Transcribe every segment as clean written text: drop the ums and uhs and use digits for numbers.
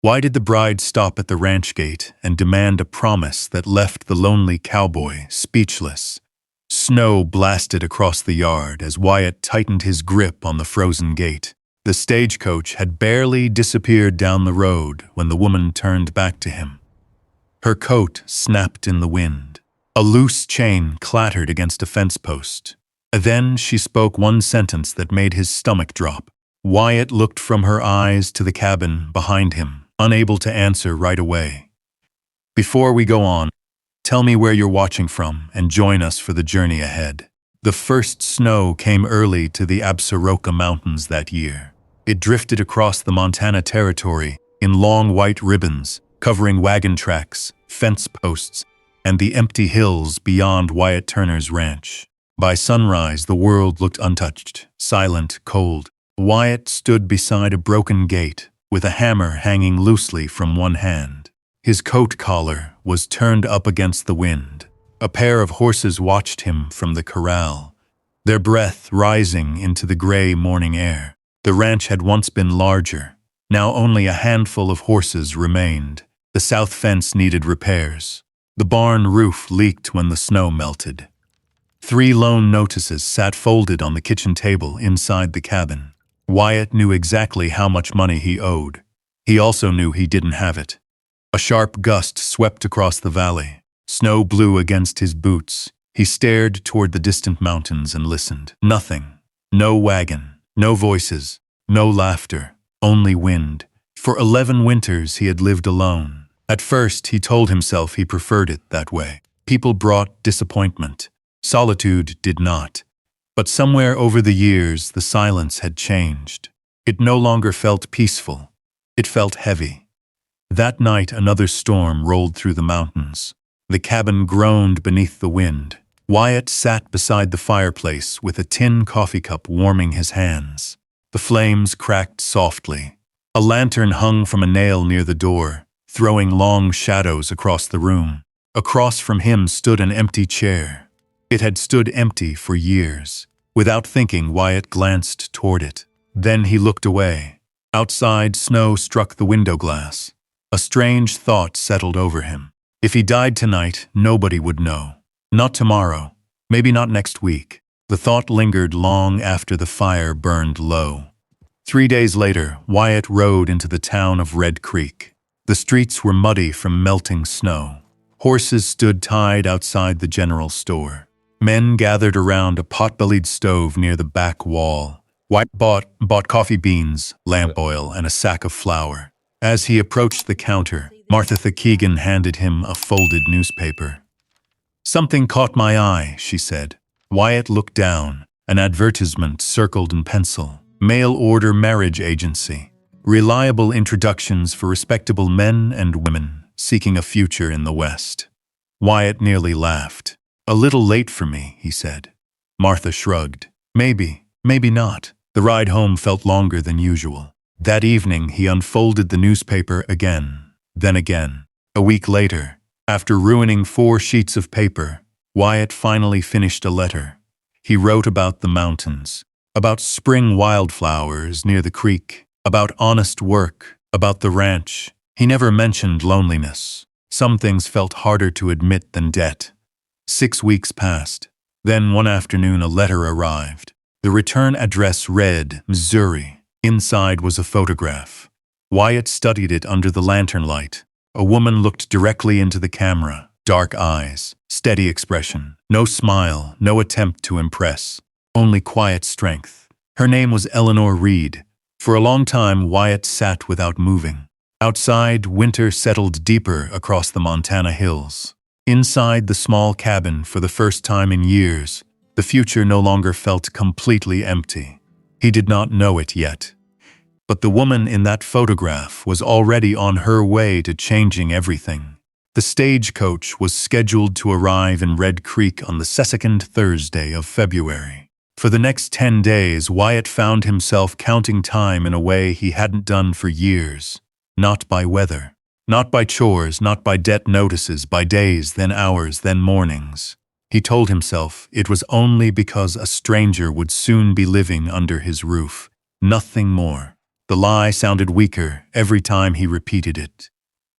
Why did the bride stop at the ranch gate and demand a promise that left the lonely cowboy speechless? Snow blasted across the yard as Wyatt tightened his grip on the frozen gate. The stagecoach had barely disappeared down the road when the woman turned back to him. Her coat snapped in the wind. A loose chain clattered against a fence post. Then she spoke one sentence that made his stomach drop. Wyatt looked from her eyes to the cabin behind him, unable to answer right away. "Before we go on, tell me where you're watching from and join us for the journey ahead." The first snow came early to the Absaroka Mountains that year. It drifted across the Montana Territory in long white ribbons, covering wagon tracks, fence posts, and the empty hills beyond Wyatt Turner's ranch. By sunrise, the world looked untouched, silent, cold. Wyatt stood beside a broken gate, with a hammer hanging loosely from one hand. His coat collar was turned up against the wind. A pair of horses watched him from the corral, their breath rising into the gray morning air. The ranch had once been larger. Now only a handful of horses remained. The south fence needed repairs. The barn roof leaked when the snow melted. 3 loan notices sat folded on the kitchen table inside the cabin. Wyatt knew exactly how much money he owed. He also knew he didn't have it. A sharp gust swept across the valley. Snow blew against his boots. He stared toward the distant mountains and listened. Nothing. No wagon. No voices. No laughter. Only wind. For 11 winters he had lived alone. At first he told himself he preferred it that way. People brought disappointment. Solitude did not. But somewhere over the years the silence had changed. It no longer felt peaceful. It felt heavy. That night another storm rolled through the mountains. The cabin groaned beneath the wind. Wyatt sat beside the fireplace with a tin coffee cup warming his hands. The flames cracked softly. A lantern hung from a nail near the door, throwing long shadows across the room. Across from him stood an empty chair. It had stood empty for years. Without thinking, Wyatt glanced toward it. Then he looked away. Outside, snow struck the window glass. A strange thought settled over him. If he died tonight, nobody would know. Not tomorrow. Maybe not next week. The thought lingered long after the fire burned low. 3 days later, Wyatt rode into the town of Red Creek. The streets were muddy from melting snow. Horses stood tied outside the general store. Men gathered around a pot-bellied stove near the back wall. Wyatt bought coffee beans, lamp oil, and a sack of flour. As he approached the counter, Martha Keegan handed him a folded newspaper. "Something caught my eye," she said. Wyatt looked down. An advertisement circled in pencil. Mail-order marriage agency. Reliable introductions for respectable men and women seeking a future in the West. Wyatt nearly laughed. "A little late for me," he said. Martha shrugged. Maybe not." The ride home felt longer than usual. That evening he unfolded the newspaper again, then again. A week later, after ruining 4 sheets of paper, Wyatt finally finished a letter. He wrote about the mountains, about spring wildflowers near the creek, about honest work, about the ranch. He never mentioned loneliness. Some things felt harder to admit than debt. 6 weeks passed. Then one afternoon a letter arrived. The return address read, Missouri. Inside was a photograph. Wyatt studied it under the lantern light. A woman looked directly into the camera. Dark eyes, steady expression, no smile, no attempt to impress, only quiet strength. Her name was Eleanor Reed. For a long time, Wyatt sat without moving. Outside, winter settled deeper across the Montana hills. Inside the small cabin, for the first time in years, the future no longer felt completely empty. He did not know it yet. But the woman in that photograph was already on her way to changing everything. The stagecoach was scheduled to arrive in Red Creek on the second Thursday of February. For the next 10 days, Wyatt found himself counting time in a way he hadn't done for years. Not by weather, not by chores, not by debt notices, by days, then hours, then mornings. He told himself it was only because a stranger would soon be living under his roof. Nothing more. The lie sounded weaker every time he repeated it.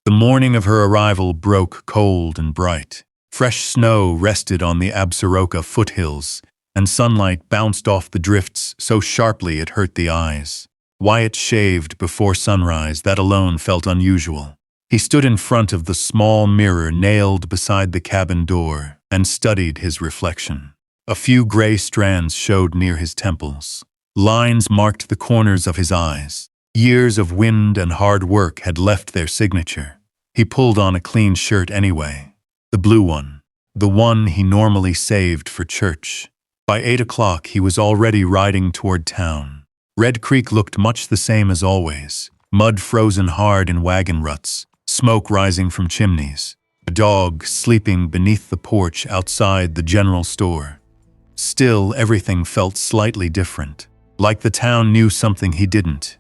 The morning of her arrival broke cold and bright. Fresh snow rested on the Absaroka foothills, and sunlight bounced off the drifts so sharply it hurt the eyes. Wyatt shaved before sunrise. That alone felt unusual. He stood in front of the small mirror nailed beside the cabin door and studied his reflection. A few gray strands showed near his temples. Lines marked the corners of his eyes. Years of wind and hard work had left their signature. He pulled on a clean shirt anyway. The blue one. The one he normally saved for church. By 8 o'clock he was already riding toward town. Red Creek looked much the same as always. Mud frozen hard in wagon ruts. Smoke rising from chimneys. A dog sleeping beneath the porch outside the general store. Still, everything felt slightly different. Like the town knew something he didn't.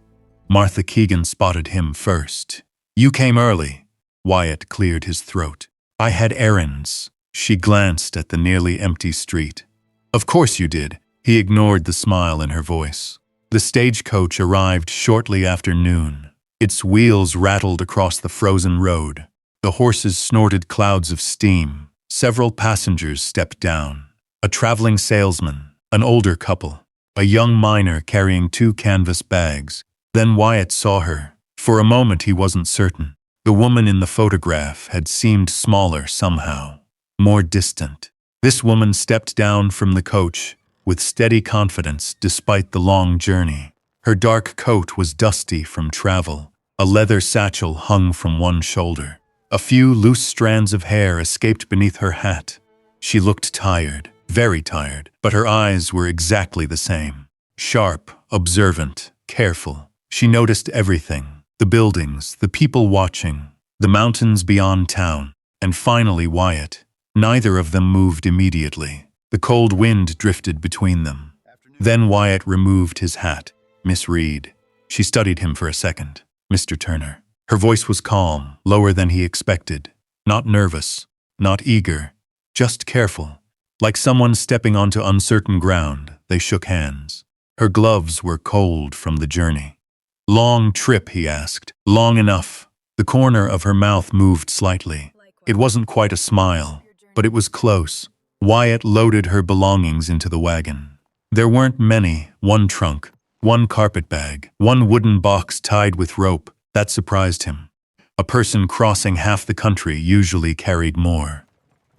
Martha Keegan spotted him first. "You came early." Wyatt cleared his throat. "I had errands." She glanced at the nearly empty street. "Of course you did." He ignored the smile in her voice. The stagecoach arrived shortly after noon. Its wheels rattled across the frozen road. The horses snorted clouds of steam. Several passengers stepped down. A traveling salesman, an older couple, a young miner carrying 2 canvas bags. Then Wyatt saw her. For a moment he wasn't certain. The woman in the photograph had seemed smaller somehow, more distant. This woman stepped down from the coach with steady confidence despite the long journey. Her dark coat was dusty from travel. A leather satchel hung from one shoulder. A few loose strands of hair escaped beneath her hat. She looked tired, very tired, but her eyes were exactly the same. Sharp, observant, careful. She noticed everything. The buildings, the people watching, the mountains beyond town, and finally Wyatt. Neither of them moved immediately. The cold wind drifted between them. Then Wyatt removed his hat. "Miss Reed." She studied him for a second. "Mr. Turner." Her voice was calm, lower than he expected. Not nervous, not eager, just careful. Like someone stepping onto uncertain ground, they shook hands. Her gloves were cold from the journey. "Long trip?" he asked. "Long enough." The corner of her mouth moved slightly. It wasn't quite a smile, but it was close. Wyatt loaded her belongings into the wagon. There weren't many. 1 trunk, 1 carpet bag, 1 wooden box tied with rope. That surprised him. A person crossing half the country usually carried more.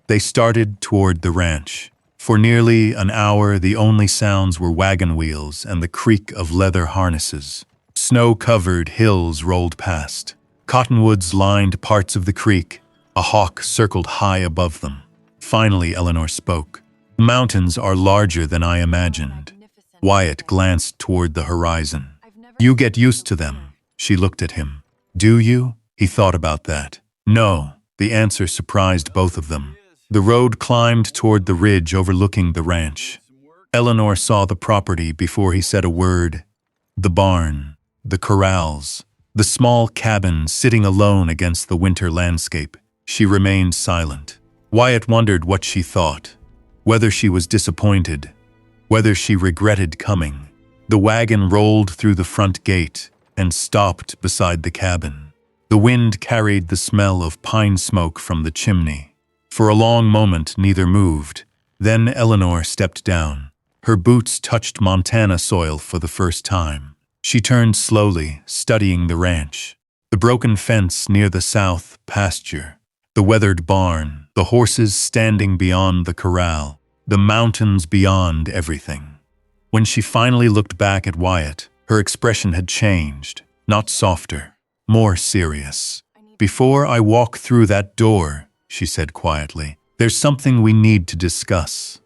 They started toward the ranch. For nearly an hour, the only sounds were wagon wheels and the creak of leather harnesses. Snow-covered hills rolled past. Cottonwoods lined parts of the creek. A hawk circled high above them. Finally, Eleanor spoke. "The mountains are larger than I imagined." Wyatt glanced toward the horizon. "You get used to them." She looked at him. "Do you?" He thought about that. No. The answer surprised both of them. The road climbed toward the ridge overlooking the ranch. Eleanor saw the property before he said a word. The barn, the corrals, the small cabin sitting alone against the winter landscape. She remained silent. Wyatt wondered what she thought. Whether she was disappointed. Whether she regretted coming. The wagon rolled through the front gate and stopped beside the cabin. The wind carried the smell of pine smoke from the chimney. For a long moment, neither moved. Then Eleanor stepped down. Her boots touched Montana soil for the first time. She turned slowly, studying the ranch. The broken fence near the south pasture. The weathered barn. The horses standing beyond the corral. The mountains beyond everything. When she finally looked back at Wyatt, her expression had changed. Not softer, more serious. "Before I walk through that door," she said quietly, "there's something we need to discuss."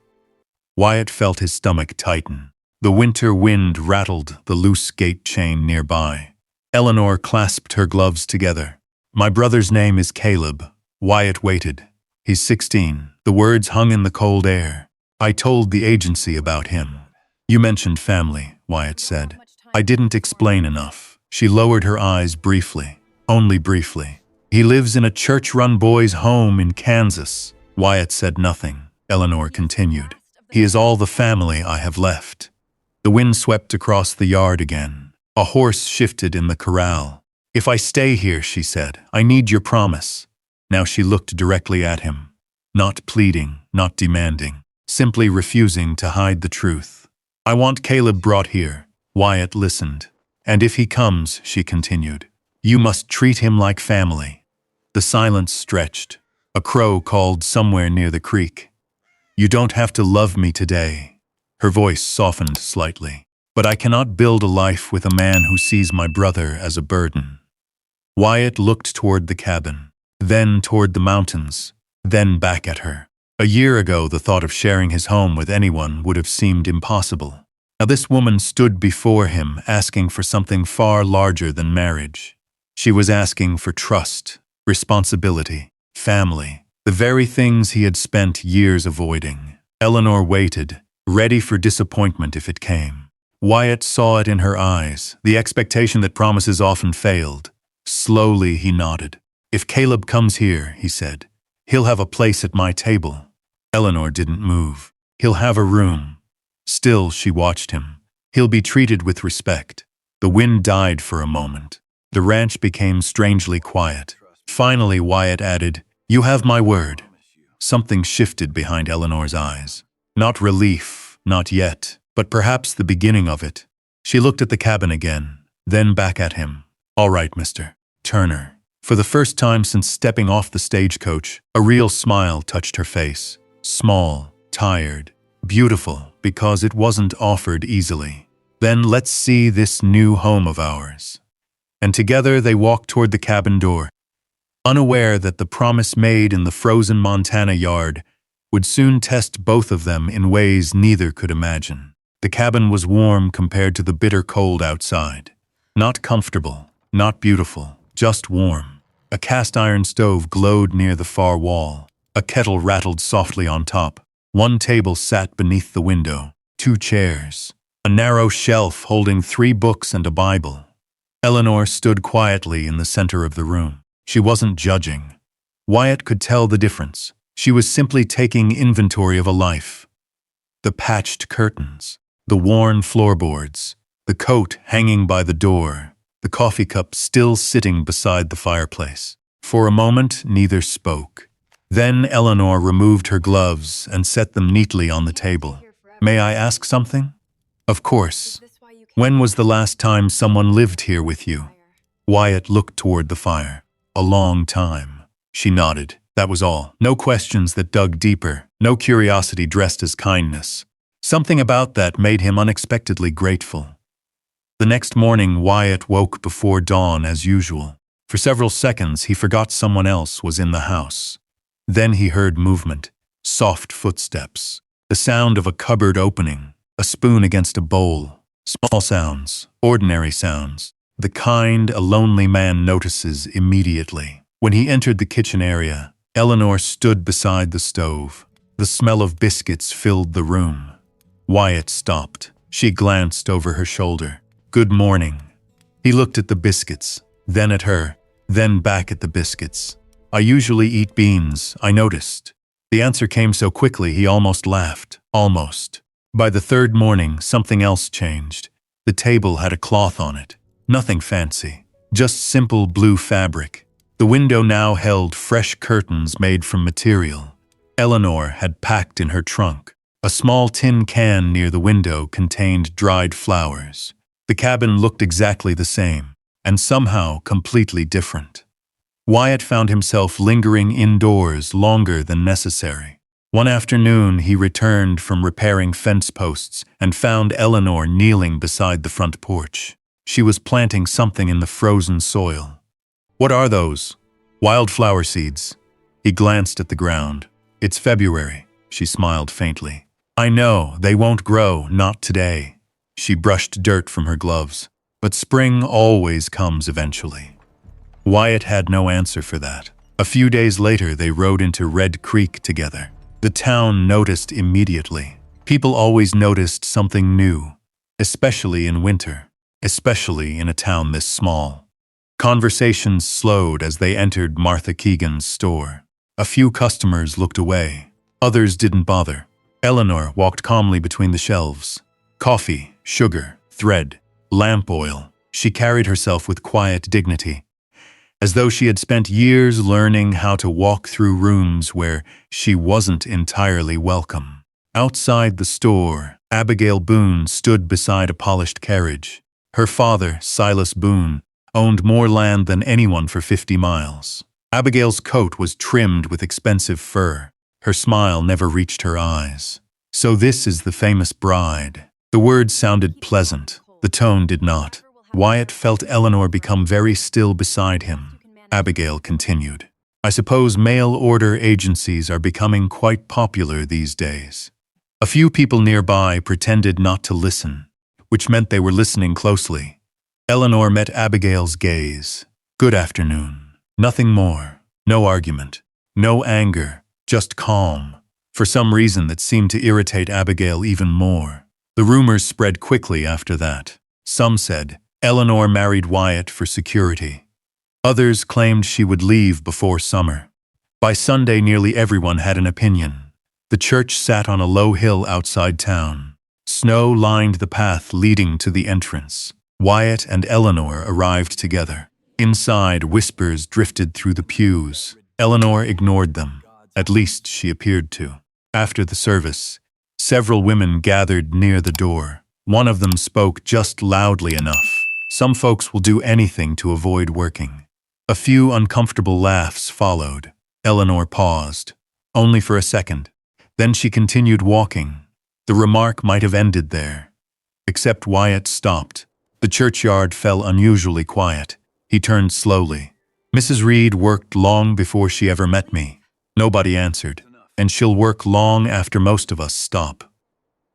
Wyatt felt his stomach tighten. The winter wind rattled the loose gate chain nearby. Eleanor clasped her gloves together. "My brother's name is Caleb." Wyatt waited. "He's 16. The words hung in the cold air. "I told the agency about him." "You mentioned family," Wyatt said. "I didn't explain enough." She lowered her eyes briefly. Only briefly. "He lives in a church-run boys' home in Kansas." Wyatt said nothing. Eleanor continued. "He is all the family I have left." The wind swept across the yard again. A horse shifted in the corral. "If I stay here," she said, "I need your promise." Now she looked directly at him, not pleading, not demanding, simply refusing to hide the truth. "I want Caleb brought here." Wyatt listened. "And if he comes," she continued, "you must treat him like family." The silence stretched. A crow called somewhere near the creek. "You don't have to love me today." Her voice softened slightly. "But I cannot build a life with a man who sees my brother as a burden." Wyatt looked toward the cabin, then toward the mountains, then back at her. A year ago, the thought of sharing his home with anyone would have seemed impossible. Now this woman stood before him, asking for something far larger than marriage. She was asking for trust, responsibility, family, the very things he had spent years avoiding. Eleanor waited, ready for disappointment if it came. Wyatt saw it in her eyes, the expectation that promises often failed. Slowly he nodded. "If Caleb comes here," he said, "he'll have a place at my table." Eleanor didn't move. "He'll have a room." Still, she watched him. "He'll be treated with respect." The wind died for a moment. The ranch became strangely quiet. Finally, Wyatt added, "You have my word." Something shifted behind Eleanor's eyes. Not relief, not yet, but perhaps the beginning of it. She looked at the cabin again, then back at him. "All right, Mr. Turner." For the first time since stepping off the stagecoach, a real smile touched her face. Small, tired, beautiful, because it wasn't offered easily. "Then let's see this new home of ours." And together they walked toward the cabin door, unaware that the promise made in the frozen Montana yard would soon test both of them in ways neither could imagine. The cabin was warm compared to the bitter cold outside. Not comfortable, not beautiful, just warm. A cast-iron stove glowed near the far wall. A kettle rattled softly on top. One table sat beneath the window. 2 chairs. A narrow shelf holding 3 books and a Bible. Eleanor stood quietly in the center of the room. She wasn't judging. Wyatt could tell the difference. She was simply taking inventory of a life. The patched curtains, the worn floorboards, the coat hanging by the door, the coffee cup still sitting beside the fireplace. For a moment, neither spoke. Then Eleanor removed her gloves and set them neatly on the table. "May I ask something?" "Of course. When was the last time someone lived here with you?" Wyatt looked toward the fire. "A long time." She nodded. That was all. No questions that dug deeper, no curiosity dressed as kindness. Something about that made him unexpectedly grateful. The next morning, Wyatt woke before dawn as usual. For several seconds, he forgot someone else was in the house. Then he heard movement, soft footsteps, the sound of a cupboard opening, a spoon against a bowl. Small sounds, ordinary sounds, the kind a lonely man notices immediately. When he entered the kitchen area, Eleanor stood beside the stove. The smell of biscuits filled the room. Wyatt stopped. She glanced over her shoulder. "Good morning." He looked at the biscuits, then at her, then back at the biscuits. "I usually eat beans, I noticed." The answer came so quickly he almost laughed. Almost. By the 3rd morning, something else changed. The table had a cloth on it. Nothing fancy. Just simple blue fabric. The window now held fresh curtains made from material Eleanor had packed in her trunk. A small tin can near the window contained dried flowers. The cabin looked exactly the same, and somehow completely different. Wyatt found himself lingering indoors longer than necessary. One afternoon, he returned from repairing fence posts and found Eleanor kneeling beside the front porch. She was planting something in the frozen soil. "What are those?" "Wildflower seeds." He glanced at the ground. "It's February," she smiled faintly. "I know, they won't grow, not today." She brushed dirt from her gloves. "But spring always comes eventually." Wyatt had no answer for that. A few days later, they rode into Red Creek together. The town noticed immediately. People always noticed something new, especially in winter, especially in a town this small. Conversations slowed as they entered Martha Keegan's store. A few customers looked away. Others didn't bother. Eleanor walked calmly between the shelves. Coffee, sugar, thread, lamp oil. She carried herself with quiet dignity, as though she had spent years learning how to walk through rooms where she wasn't entirely welcome. Outside the store, Abigail Boone stood beside a polished carriage. Her father, Silas Boone, owned more land than anyone for 50 miles. Abigail's coat was trimmed with expensive fur. Her smile never reached her eyes. "So this is the famous bride." The words sounded pleasant. The tone did not. Wyatt felt Eleanor become very still beside him. Abigail continued, "I suppose mail-order agencies are becoming quite popular these days." A few people nearby pretended not to listen, which meant they were listening closely. Eleanor met Abigail's gaze. "Good afternoon." Nothing more. No argument. No anger. Just calm. For some reason that seemed to irritate Abigail even more. The rumors spread quickly after that. Some said Eleanor married Wyatt for security. Others claimed she would leave before summer. By Sunday, nearly everyone had an opinion. The church sat on a low hill outside town. Snow lined the path leading to the entrance. Wyatt and Eleanor arrived together. Inside, whispers drifted through the pews. Eleanor ignored them. At least she appeared to. After the service, several women gathered near the door. One of them spoke just loudly enough. "Some folks will do anything to avoid working." A few uncomfortable laughs followed. Eleanor paused, only for a second. Then she continued walking. The remark might have ended there. Except Wyatt stopped. The churchyard fell unusually quiet. He turned slowly. "Mrs. Reed worked long before she ever met me." Nobody answered. "And she'll work long after most of us stop."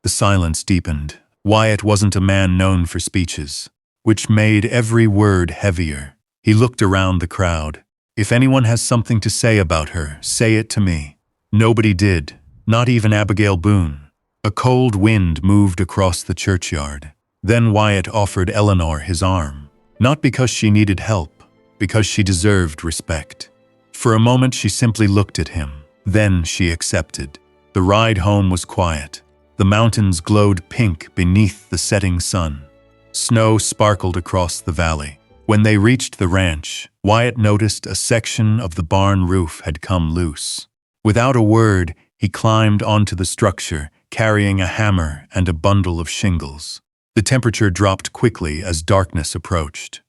The silence deepened. Wyatt wasn't a man known for speeches, which made every word heavier. He looked around the crowd. "If anyone has something to say about her, say it to me." Nobody did, not even Abigail Boone. A cold wind moved across the churchyard. Then Wyatt offered Eleanor his arm. Not because she needed help, because she deserved respect. For a moment she simply looked at him. Then she accepted. The ride home was quiet. The mountains glowed pink beneath the setting sun. Snow sparkled across the valley. When they reached the ranch, Wyatt noticed a section of the barn roof had come loose. Without a word, he climbed onto the structure, carrying a hammer and a bundle of shingles. The temperature dropped quickly as darkness approached.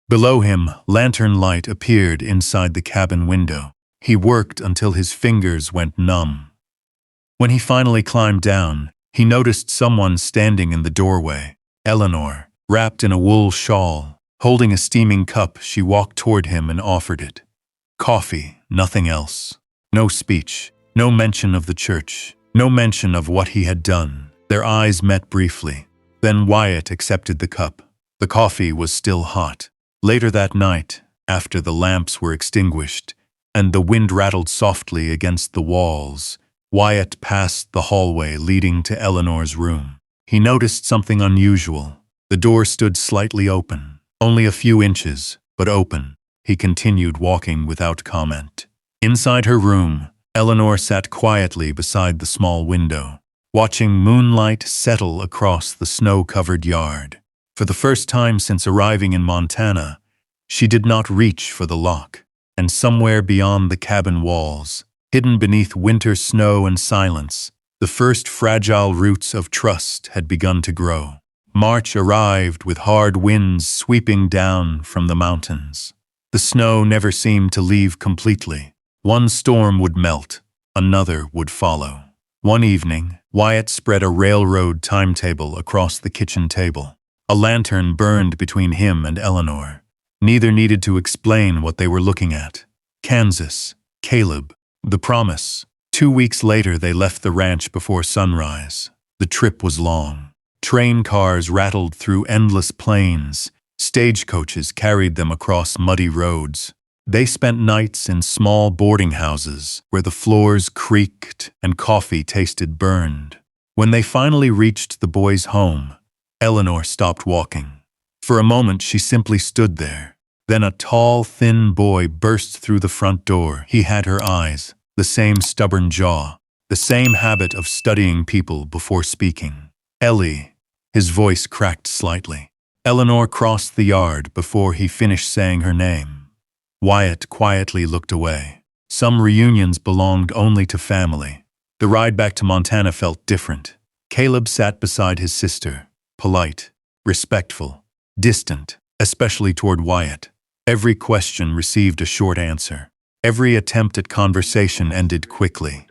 Below him, lantern light appeared inside the cabin window. He worked until his fingers went numb. When he finally climbed down, he noticed someone standing in the doorway. Eleanor, wrapped in a wool shawl, holding a steaming cup, she walked toward him and offered it. Coffee, nothing else. No speech, no mention of the church, no mention of what he had done. Their eyes met briefly. Then Wyatt accepted the cup. The coffee was still hot. Later that night, after the lamps were extinguished and the wind rattled softly against the walls, Wyatt passed the hallway leading to Eleanor's room. He noticed something unusual. The door stood slightly open, only a few inches, but open. He continued walking without comment. Inside her room, Eleanor sat quietly beside the small window, watching moonlight settle across the snow-covered yard. For the first time since arriving in Montana, she did not reach for the lock, and somewhere beyond the cabin walls, hidden beneath winter snow and silence, the first fragile roots of trust had begun to grow. March arrived with hard winds sweeping down from the mountains. The snow never seemed to leave completely. One storm would melt, another would follow. One evening, Wyatt spread a railroad timetable across the kitchen table. A lantern burned between him and Eleanor. Neither needed to explain what they were looking at. Kansas, Caleb, the promise. 2 weeks later, they left the ranch before sunrise. The trip was long. Train cars rattled through endless plains. Stagecoaches carried them across muddy roads. They spent nights in small boarding houses where the floors creaked and coffee tasted burned. When they finally reached the boys' home, Eleanor stopped walking. For a moment, she simply stood there. Then a tall, thin boy burst through the front door. He had her eyes, the same stubborn jaw, the same habit of studying people before speaking. "Ellie," his voice cracked slightly. Eleanor crossed the yard before he finished saying her name. Wyatt quietly looked away. Some reunions belonged only to family. The ride back to Montana felt different. Caleb sat beside his sister, polite, respectful, distant, especially toward Wyatt. Every question received a short answer. Every attempt at conversation ended quickly.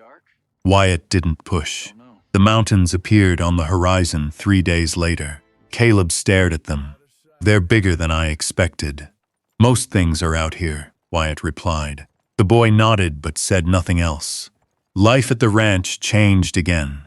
Wyatt didn't push. The mountains appeared on the horizon 3 days later. Caleb stared at them. They're bigger than I expected. Most things are out here, Wyatt replied. The boy nodded but said nothing else. Life at the ranch changed again.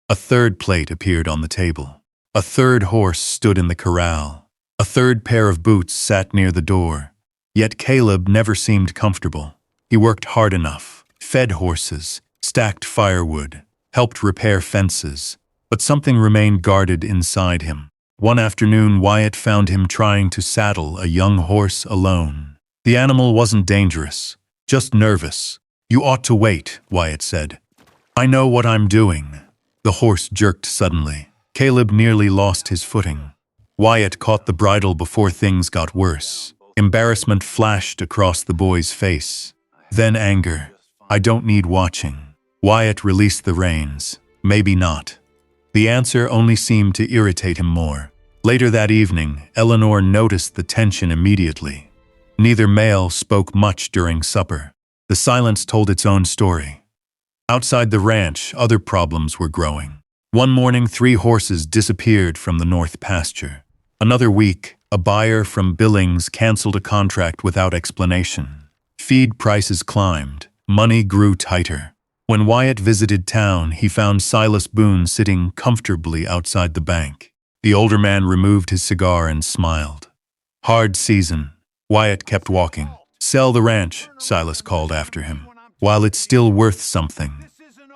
A third plate appeared on the table. A third horse stood in the corral. A third pair of boots sat near the door. Yet Caleb never seemed comfortable. He worked hard enough, fed horses, stacked firewood, helped repair fences, but something remained guarded inside him. One afternoon, Wyatt found him trying to saddle a young horse alone. The animal wasn't dangerous, just nervous. You ought to wait, Wyatt said. I know what I'm doing. The horse jerked suddenly. Caleb nearly lost his footing. Wyatt caught the bridle before things got worse. Embarrassment flashed across the boy's face. Then anger. I don't need watching. Wyatt released the reins. Maybe not. The answer only seemed to irritate him more. Later that evening, Eleanor noticed the tension immediately. Neither male spoke much during supper. The silence told its own story. Outside the ranch, other problems were growing. One morning, 3 horses disappeared from the north pasture. Another week, a buyer from Billings canceled a contract without explanation. Feed prices climbed. Money grew tighter. When Wyatt visited town, he found Silas Boone sitting comfortably outside the bank. The older man removed his cigar and smiled. Hard season. Wyatt kept walking. Sell the ranch, Silas called after him, while it's still worth something.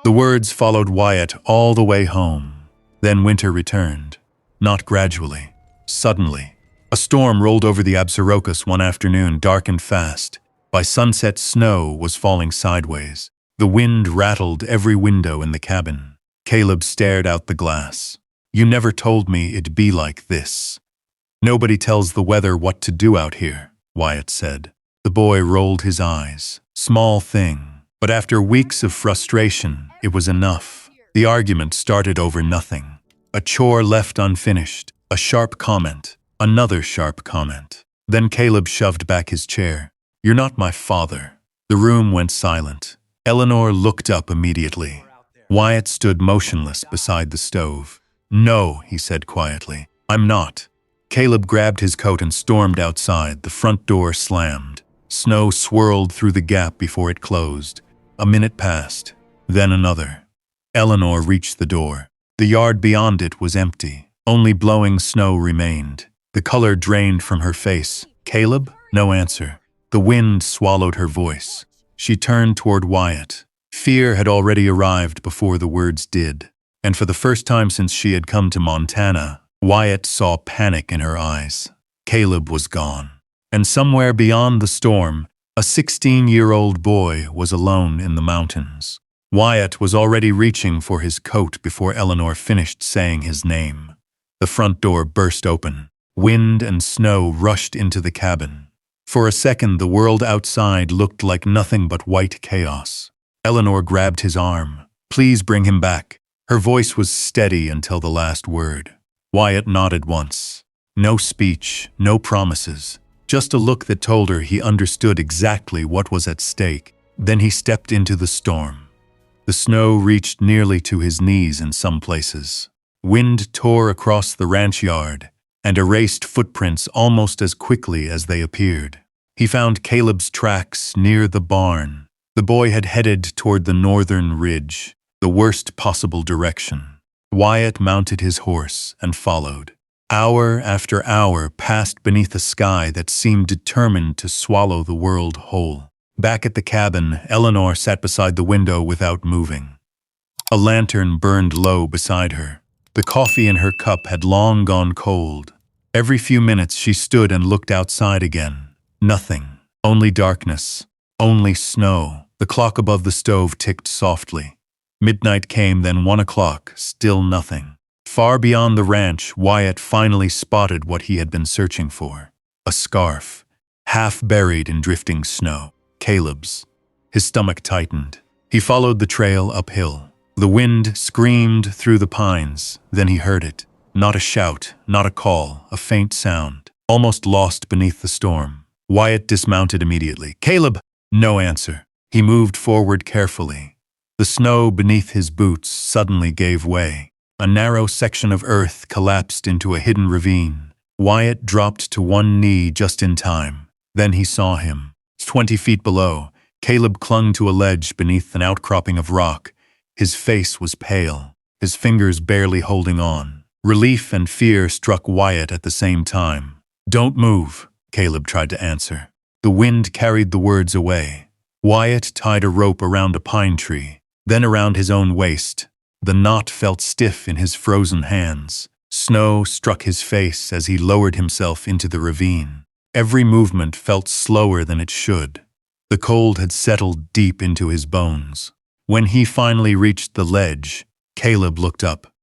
The words followed Wyatt all the way home. Then winter returned. Not gradually. Suddenly. A storm rolled over the Absarokas one afternoon, dark and fast. By sunset, snow was falling sideways. The wind rattled every window in the cabin. Caleb stared out the glass. You never told me it'd be like this. Nobody tells the weather what to do out here, Wyatt said. The boy rolled his eyes. Small thing. But after weeks of frustration, it was enough. The argument started over nothing. A chore left unfinished. A sharp comment. Another sharp comment. Then Caleb shoved back his chair. You're not my father. The room went silent. Eleanor looked up immediately. Wyatt stood motionless beside the stove. No, he said quietly. I'm not. Caleb grabbed his coat and stormed outside. The front door slammed. Snow swirled through the gap before it closed. A minute passed. Then another. Eleanor reached the door. The yard beyond it was empty. Only blowing snow remained. The color drained from her face. Caleb? No answer. The wind swallowed her voice. She turned toward Wyatt. Fear had already arrived before the words did. And for the first time since she had come to Montana, Wyatt saw panic in her eyes. Caleb was gone. And somewhere beyond the storm, a 16-year-old boy was alone in the mountains. Wyatt was already reaching for his coat before Eleanor finished saying his name. The front door burst open. Wind and snow rushed into the cabin. For a second, the world outside looked like nothing but white chaos. Eleanor grabbed his arm. Please bring him back. Her voice was steady until the last word. Wyatt nodded once. No speech, no promises. Just a look that told her he understood exactly what was at stake. Then he stepped into the storm. The snow reached nearly to his knees in some places. Wind tore across the ranch yard and erased footprints almost as quickly as they appeared. He found Caleb's tracks near the barn. The boy had headed toward the northern ridge, the worst possible direction. Wyatt mounted his horse and followed. Hour after hour passed beneath a sky that seemed determined to swallow the world whole. Back at the cabin, Eleanor sat beside the window without moving. A lantern burned low beside her. The coffee in her cup had long gone cold. Every few minutes she stood and looked outside again. Nothing. Only darkness. Only snow. The clock above the stove ticked softly. Midnight came, then 1 o'clock. Still nothing. Far beyond the ranch, Wyatt finally spotted what he had been searching for. A scarf, half buried in drifting snow. Caleb's. His stomach tightened. He followed the trail uphill. The wind screamed through the pines. Then he heard it. Not a shout, not a call, a faint sound, almost lost beneath the storm. Wyatt dismounted immediately. "Caleb!" No answer. He moved forward carefully. The snow beneath his boots suddenly gave way. A narrow section of earth collapsed into a hidden ravine. Wyatt dropped to one knee just in time. Then he saw him. 20 feet below, Caleb clung to a ledge beneath an outcropping of rock. His face was pale, his fingers barely holding on. Relief and fear struck Wyatt at the same time. "Don't move," Caleb tried to answer. The wind carried the words away. Wyatt tied a rope around a pine tree, then around his own waist. The knot felt stiff in his frozen hands. Snow struck his face as he lowered himself into the ravine. Every movement felt slower than it should. The cold had settled deep into his bones. When he finally reached the ledge, Caleb looked up.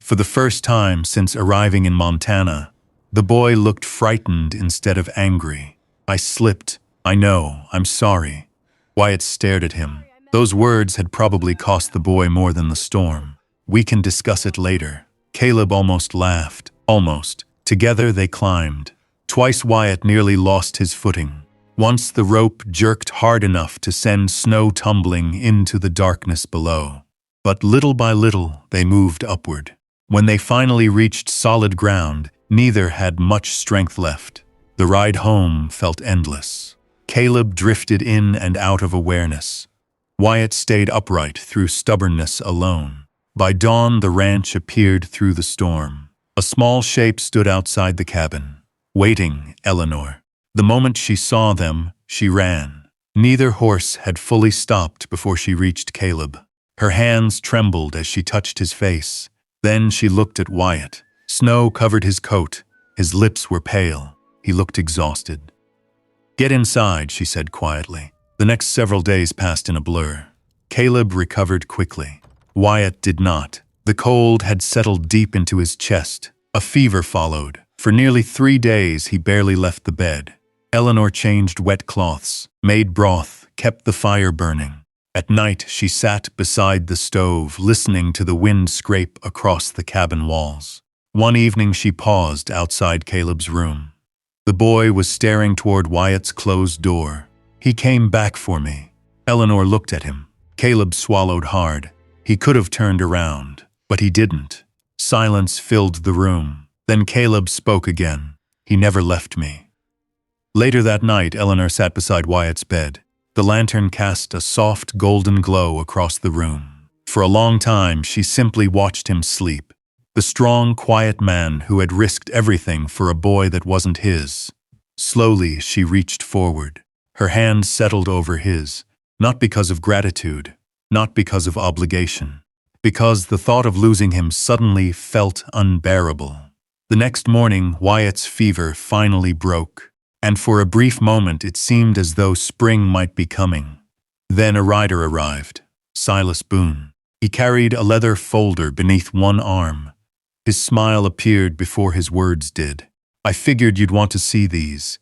For the first time since arriving in Montana, the boy looked frightened instead of angry. "I slipped. I know. I'm sorry." Wyatt stared at him. Those words had probably cost the boy more than the storm. "We can discuss it later." Caleb almost laughed. Almost. Together they climbed. Twice Wyatt nearly lost his footing. Once the rope jerked hard enough to send snow tumbling into the darkness below. But little by little they moved upward. When they finally reached solid ground, neither had much strength left. The ride home felt endless. Caleb drifted in and out of awareness. Wyatt stayed upright through stubbornness alone. By dawn, the ranch appeared through the storm. A small shape stood outside the cabin. "Waiting, Eleanor." The moment she saw them, she ran. Neither horse had fully stopped before she reached Caleb. Her hands trembled as she touched his face. Then she looked at Wyatt. Snow covered his coat. His lips were pale. He looked exhausted. "Get inside," she said quietly. The next several days passed in a blur. Caleb recovered quickly. Wyatt did not. The cold had settled deep into his chest. A fever followed. For nearly 3 days he barely left the bed. Eleanor changed wet cloths, made broth, kept the fire burning. At night she sat beside the stove, listening to the wind scrape across the cabin walls. One evening she paused outside Caleb's room. The boy was staring toward Wyatt's closed door. "He came back for me." Eleanor looked at him. Caleb swallowed hard. He could have turned around, but he didn't. Silence filled the room. Then Caleb spoke again. "He never left me." Later that night, Eleanor sat beside Wyatt's bed. The lantern cast a soft golden glow across the room. For a long time, she simply watched him sleep. The strong, quiet man who had risked everything for a boy that wasn't his. Slowly, she reached forward. Her hand settled over his, not because of gratitude, not because of obligation, because the thought of losing him suddenly felt unbearable. The next morning, Wyatt's fever finally broke, and for a brief moment it seemed as though spring might be coming. Then a rider arrived, Silas Boone. He carried a leather folder beneath one arm. His smile appeared before his words did. "I figured you'd want to see these."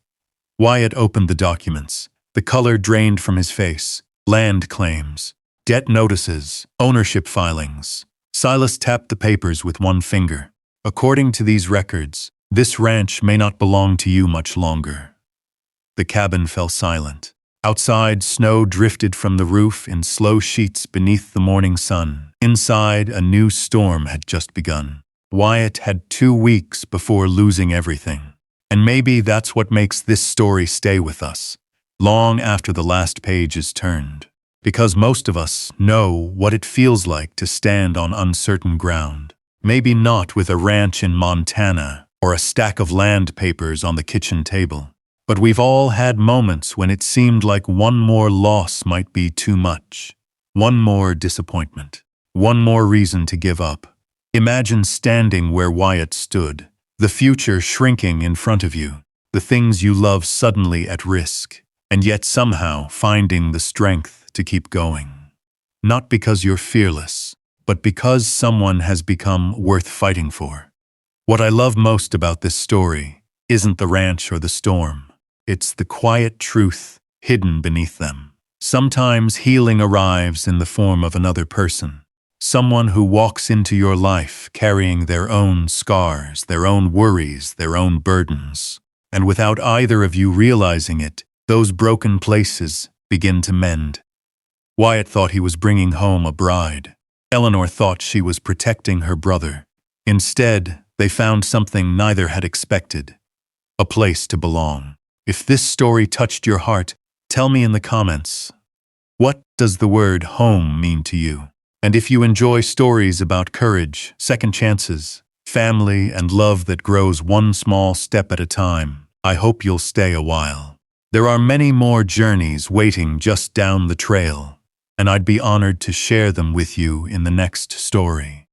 Wyatt opened the documents. The color drained from his face. Land claims, debt notices, ownership filings. Silas tapped the papers with one finger. "According to these records, this ranch may not belong to you much longer." The cabin fell silent. Outside, snow drifted from the roof in slow sheets beneath the morning sun. Inside, a new storm had just begun. Wyatt had 2 weeks before losing everything. And maybe that's what makes this story stay with us, long after the last page is turned. Because most of us know what it feels like to stand on uncertain ground. Maybe not with a ranch in Montana or a stack of land papers on the kitchen table. But we've all had moments when it seemed like one more loss might be too much. One more disappointment. One more reason to give up. Imagine standing where Wyatt stood, the future shrinking in front of you, the things you love suddenly at risk, and yet somehow finding the strength to keep going. Not because you're fearless, but because someone has become worth fighting for. What I love most about this story isn't the ranch or the storm. It's the quiet truth hidden beneath them. Sometimes healing arrives in the form of another person. Someone who walks into your life carrying their own scars, their own worries, their own burdens. And without either of you realizing it, those broken places begin to mend. Wyatt thought he was bringing home a bride. Eleanor thought she was protecting her brother. Instead, they found something neither had expected: a place to belong. If this story touched your heart, tell me in the comments. What does the word home mean to you? And if you enjoy stories about courage, second chances, family, and love that grows one small step at a time, I hope you'll stay a while. There are many more journeys waiting just down the trail, and I'd be honored to share them with you in the next story.